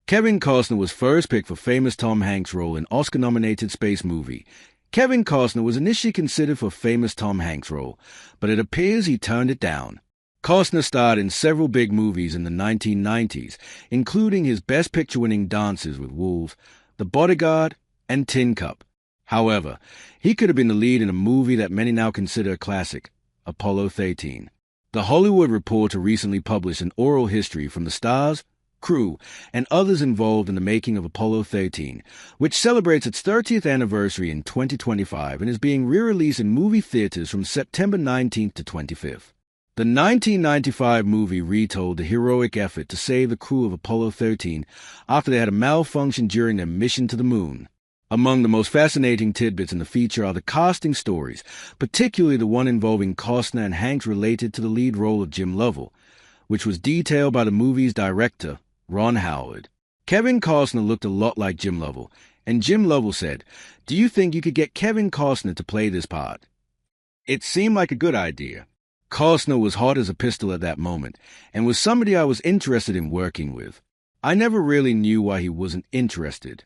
Kevin Costner was first picked for famous Tom Hanks' role in Oscar-nominated space movie. Kevin Costner was initially considered for famous Tom Hanks' role, but it appears he turned it down. Costner starred in several big movies in the 1990s, including his Best Picture-winning Dances with Wolves, The Bodyguard, and Tin Cup. However, he could have been the lead in a movie that many now consider a classic, Apollo 13. The Hollywood Reporter recently published an oral history from the stars, crew, and others involved in the making of Apollo 13, which celebrates its 30th anniversary in 2025 and is being re-released in movie theaters from September 19th to 25th. The 1995 movie retold the heroic effort to save the crew of Apollo 13 after they had a malfunction during their mission to the moon. Among the most fascinating tidbits in the feature are the casting stories, particularly the one involving Costner and Hanks related to the lead role of Jim Lovell, which was detailed by the movie's director, Ron Howard. Kevin Costner looked a lot like Jim Lovell, and Jim Lovell said, "Do you think you could get Kevin Costner to play this part?" It seemed like a good idea. Costner was hot as a pistol at that moment, and was somebody I was interested in working with. I never really knew why he wasn't interested.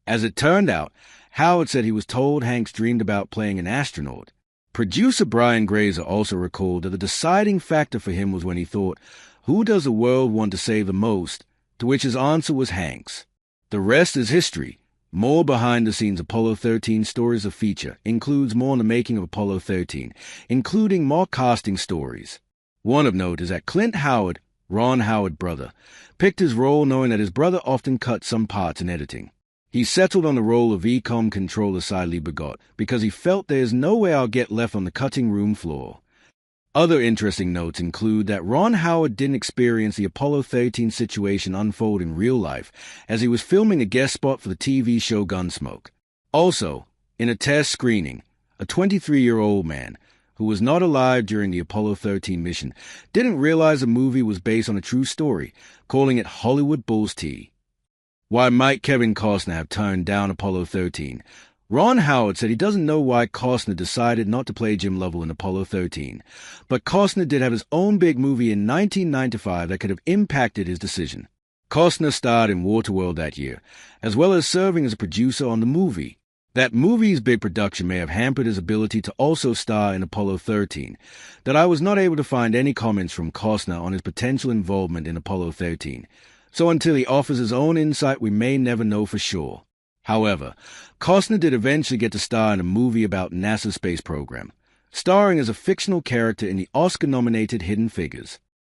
As it turned out, Howard said he was told Hanks dreamed about playing an astronaut. Producer Brian Grazer also recalled that the deciding factor for him was when he thought, "Who does the world want to save the most?" To which his answer was Hanks. The rest is history. More behind-the-scenes Apollo 13 stories of feature includes more on the making of Apollo 13, including more casting stories. One of note is that Clint Howard, Ron Howard brother, picked his role knowing that his brother often cut some parts in editing. He settled on the role of ECOM controller Siley Begot because he felt there is no way I'll get left on the cutting room floor. Other interesting notes include that Ron Howard didn't experience the Apollo 13 situation unfold in real life, as he was filming a guest spot for the TV show Gunsmoke. Also, in a test screening, a 23-year-old man, who was not alive during the Apollo 13 mission, didn't realize the movie was based on a true story, calling it Hollywood Bull's Tea. Why might Kevin Costner have turned down Apollo 13? Ron Howard said he doesn't know why Costner decided not to play Jim Lovell in Apollo 13, but Costner did have his own big movie in 1995 that could have impacted his decision. Costner starred in Waterworld that year, as well as serving as a producer on the movie. That movie's big production may have hampered his ability to also star in Apollo 13, that I was not able to find any comments from Costner on his potential involvement in Apollo 13, so until he offers his own insight we may never know for sure. However, Costner did eventually get to star in a movie about NASA's space program, starring as a fictional character in the Oscar-nominated Hidden Figures.